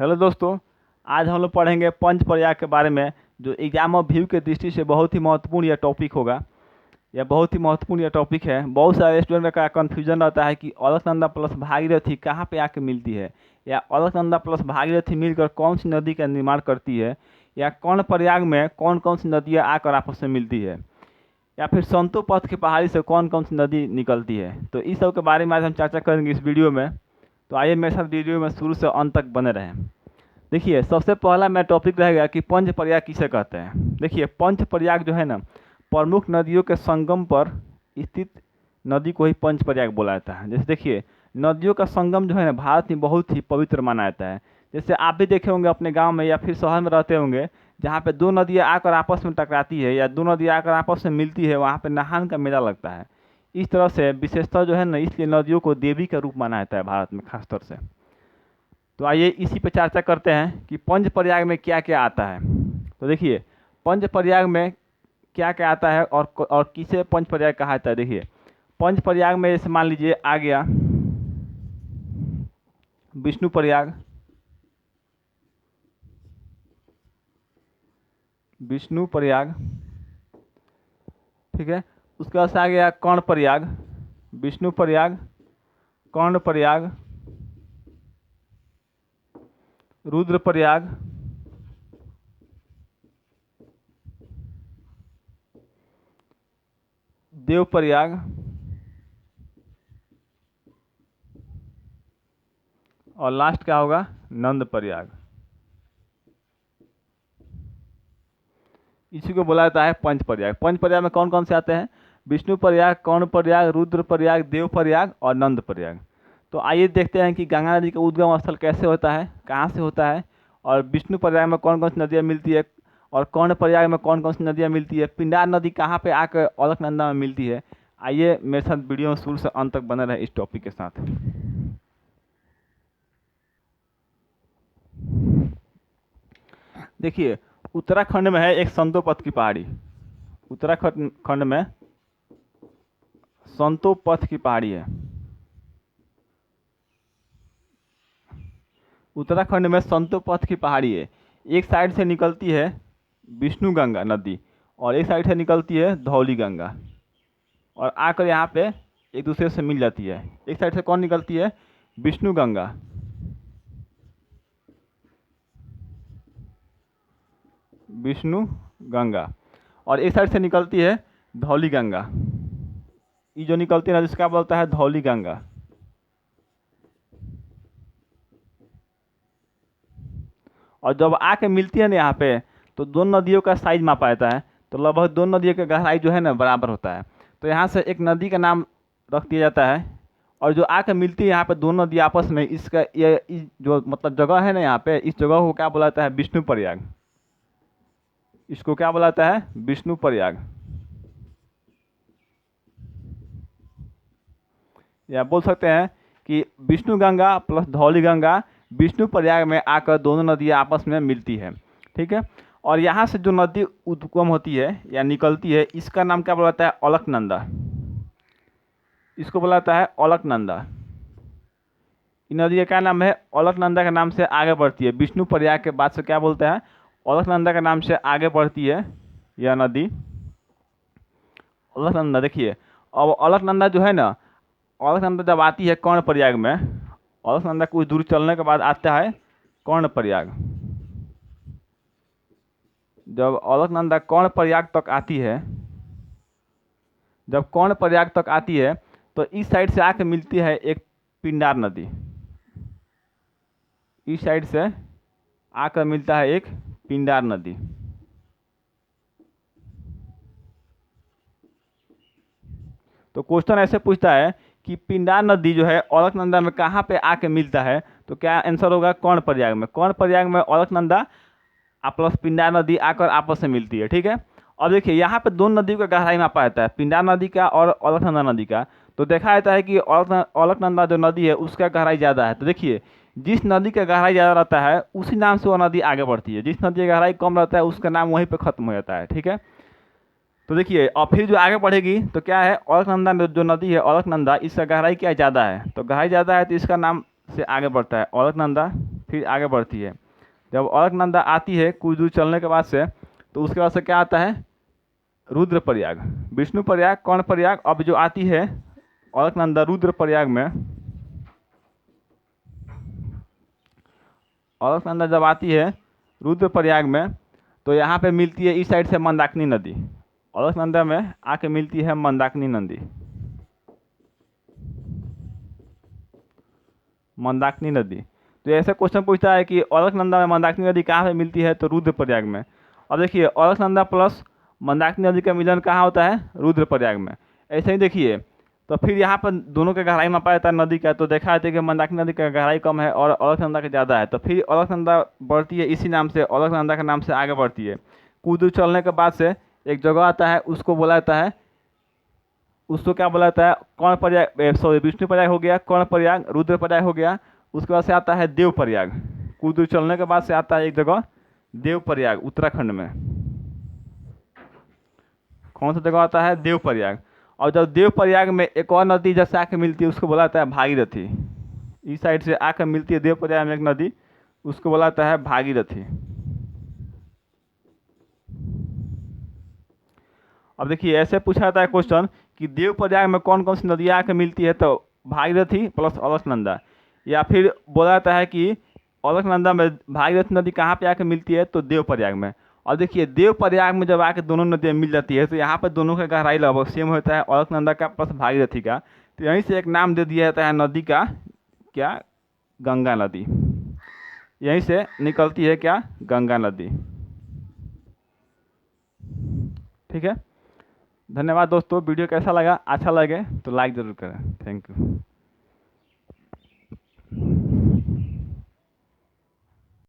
Hello दोस्तों, आज हम लोग पढ़ेंगे पंच प्रयाग के बारे में, जो एग्जाम ऑफ व्यू के दृष्टि से बहुत ही महत्वपूर्ण यह टॉपिक होगा। यह बहुत ही महत्वपूर्ण यह टॉपिक है। बहुत सारे स्टूडेंट का कन्फ्यूजन रहता है कि अलकनंदा प्लस भागीरथी कहाँ पे आके मिलती है, या अलकनंदा प्लस भागीरथी मिलकर कौन सी नदी का निर्माण करती है, या कौन प्रयाग में कौन कौन सी नदियाँ आकर आपस में मिलती है, या फिर संतो पथ की पहाड़ी से कौन कौन सी नदी निकलती है। तो इस सब के बारे में आज हम चर्चा करेंगे इस वीडियो में। तो आइए मेरे साथ वीडियो में शुरू से अंत तक बने रहें। देखिए, सबसे पहला मेरा टॉपिक रहेगा कि पंच प्रयाग किसे कहते हैं। देखिए, पंच प्रयाग जो है ना, प्रमुख नदियों के संगम पर स्थित नदी को ही पंच प्रयाग बोला जाता है। जैसे देखिए, नदियों का संगम जो है ना, भारत में बहुत ही पवित्र माना जाता है। जैसे आप भी देखे होंगे अपने गांव में या फिर शहर में रहते होंगे, जहाँ पे दो नदियाँ आकर आपस में टकराती है या दो नदियाँ आकर आपस में मिलती है, वहाँ पे नहान का मेला लगता है। इस तरह से विशेषता जो है ना, इसलिए नदियों को देवी का रूप माना जाता है भारत में खासतौर से। तो आइए इसी पे चर्चा करते हैं कि पंच प्रयाग में क्या क्या आता है। तो देखिए, पंच प्रयाग में क्या क्या आता है और किसे पंच प्रयाग कहा जाता है। देखिए, पंच प्रयाग में जैसे मान लीजिए आ गया विष्णु प्रयाग, विष्णु प्रयाग, ठीक है। उसके बाद से आ गया कर्ण प्रयाग, विष्णु प्रयाग, कर्ण प्रयाग, रुद्र प्रयाग, देव प्रयाग, और लास्ट क्या होगा, नंद प्रयाग। इसी को बोला जाता है पंच प्रयाग। पंच प्रयाग में कौन कौन से आते हैं, विष्णु प्रयाग, कर्ण प्रयाग, रुद्र प्रयाग, देव प्रयाग और नंद प्रयाग। तो आइए देखते हैं कि गंगा नदी का उद्गम स्थल कैसे होता है, कहाँ से होता है, और विष्णु प्रयाग में कौन कौन सी नदियाँ मिलती है, और कर्ण प्रयाग में कौन कौन सी नदियाँ मिलती है, पिंडार नदी कहाँ पे आकर अलकनंदा में मिलती है। आइए मेरे साथ वीडियो में शुरू से अंत तक बने रहे इस टॉपिक के साथ। देखिए, उत्तराखंड में है एक संतोपथ की पहाड़ी। उत्तराखंड में संतोपथ की पहाड़ी है। उत्तराखंड में संतोपथ की पहाड़ी है। एक साइड से निकलती है विष्णु गंगा नदी और एक साइड से निकलती है धौली गंगा, और आकर यहाँ पे एक दूसरे से मिल जाती है। एक साइड से कौन निकलती है, विष्णु गंगा, विष्णु गंगा, और एक साइड से निकलती है धौली गंगा। ये जो निकलती है ना, जिसका बोलता है धौली गंगा। और जब आके मिलती है ना यहाँ पे, तो दोनों नदियों का साइज मापा जाता है। तो लगभग दोनों नदियों का गहराई जो है ना बराबर होता है। तो यहाँ से एक नदी का नाम रख दिया जाता है, और जो आके मिलती है यहाँ पे दोनों नदी आपस में, इसका ये इस जो मतलब जगह है ना यहाँ पे, इस जगह को क्या बोला जाता है, विष्णु प्रयाग। इसको क्या बोला जाता है, विष्णु प्रयाग। या बोल सकते हैं कि विष्णु गंगा प्लस धौली गंगा विष्णु प्रयाग में आकर दोनों नदियाँ आपस में मिलती है, ठीक है। और यहाँ से जो नदी उद्गम होती है या निकलती है, इसका नाम क्या बोला जाता है, अलकनंदा। इसको बोला जाता है अलकनंदा। इन नदी का क्या नाम है, अलकनंदा के नाम से आगे बढ़ती है। विष्णु प्रयाग के बाद से क्या बोलते हैं, अलकनंदा के नाम से आगे बढ़ती है यह नदी, अलकनंदा। देखिए, अब अलकनंदा जो है ना, अलकनंदा जब आती है कर्ण प्रयाग में, अलकनंदा कुछ दूर चलने के बाद आता है कर्ण प्रयाग। जब अलकनंदा कर्ण प्रयाग तक आती है, जब कर्ण प्रयाग तक आती है, तो इस साइड से आके मिलती है एक पिंडार नदी। इस साइड से आकर मिलता है एक पिंडार नदी। तो क्वेश्चन ऐसे पूछता है कि पिंडार नदी जो है अलकनंदा में कहाँ पे आके मिलता है, तो क्या आंसर होगा, कर्ण प्रयाग में। कर्ण प्रयाग में अलकनंदा प्लस पिंडार नदी आकर आपस में मिलती है, ठीक है। अब देखिए, यहाँ पे दोनों नदियों का गहराई मापा जाता है, पिंडार नदी का और अलकनंदा नदी का। तो देखा जाता है कि अलकनंदा जो नदी है उसका गहराई ज़्यादा है। तो देखिए, जिस नदी का गहराई ज़्यादा रहता है उसी नाम से वो नदी आगे बढ़ती है, जिस नदी का गहराई कम रहता है उसका नाम वहीं पर खत्म हो जाता है, ठीक है। तो देखिए, और फिर जो आगे बढ़ेगी तो क्या है, अलकनंदा जो नदी है अलकनंदा, इसका गहराई क्या ज़्यादा है, तो गहराई ज़्यादा है तो इसका नाम से आगे बढ़ता है अलकनंदा फिर आगे बढ़ती है। जब अलकनंदा आती है कुछ दूर चलने के बाद से, तो उसके बाद से क्या आता है, रुद्रप्रयाग, विष्णुप्रयाग, कर्णप्रयाग। अब जो आती है अलकनंदा रुद्रप्रयाग में, अलकनंदा जब आती है रुद्रप्रयाग में, तो यहाँ पे मिलती है इस साइड से मंदाकिनी नदी। अलकनंदा में आके मिलती है मंदाकिनी नदी, मंदाकिनी नदी। तो ऐसे क्वेश्चन पूछता है कि अलकनंदा में मंदाकिनी नदी कहाँ पे मिलती है, तो रुद्रप्रयाग में। अब देखिए अलकनंदा प्लस मंदाकिनी नदी का मिलन कहाँ होता है, रुद्रप्रयाग में। ऐसे ही देखिए, तो फिर यहाँ पर दोनों के गहराई मापा जाता है नदी का, तो देखा जाता है कि मंदाकिनी नदी का गहराई कम है और अलकनंदा का ज़्यादा है। तो फिर अलकनंदा बढ़ती है इसी नाम से, अलकनंदा के नाम से आगे बढ़ती है। कुछ दूर चलने के बाद से एक जगह आता है, उसको बोला जाता है, उसको क्या बोला जाता है, कर्णप्रयाग, सॉरी विष्णुप्रयाग हो गया, कर्णप्रयाग, रुद्रप्रयाग हो गया। उसके बाद से आता है देवप्रयाग। कुछ दूर चलने के बाद से आता है एक जगह देवप्रयाग, उत्तराखंड में। कौन सा जगह आता है, देवप्रयाग। और जब देवप्रयाग में एक और नदी जैसे आके मिलती है, उसको बोला जाता है भागीरथी। इस साइड से आकर मिलती है देवप्रयाग में एक नदी, उसको बोला जाता है भागीरथी। अब देखिए ऐसे पूछा जाता है क्वेश्चन कि देवप्रयाग में कौन कौन सी नदियाँ आके मिलती है, तो भागीरथी प्लस अलकनंदा। या फिर बोला जाता है कि अलकनंदा में भागीरथी नदी कहाँ पे आके मिलती है, तो देवप्रयाग में। और देखिए देवप्रयाग में जब आके दोनों नदियाँ मिल जाती है, तो यहाँ पर दोनों का गहराई लगभग सेम होता है, अलकनंदा का प्लस भागीरथी का। तो यहीं से एक नाम दे दिया जाता है नदी का, क्या, गंगा नदी। यहीं से निकलती है क्या, गंगा नदी। ठीक है, धन्यवाद दोस्तों। वीडियो कैसा लगा, अच्छा लगे तो लाइक ज़रूर करें। Thank you.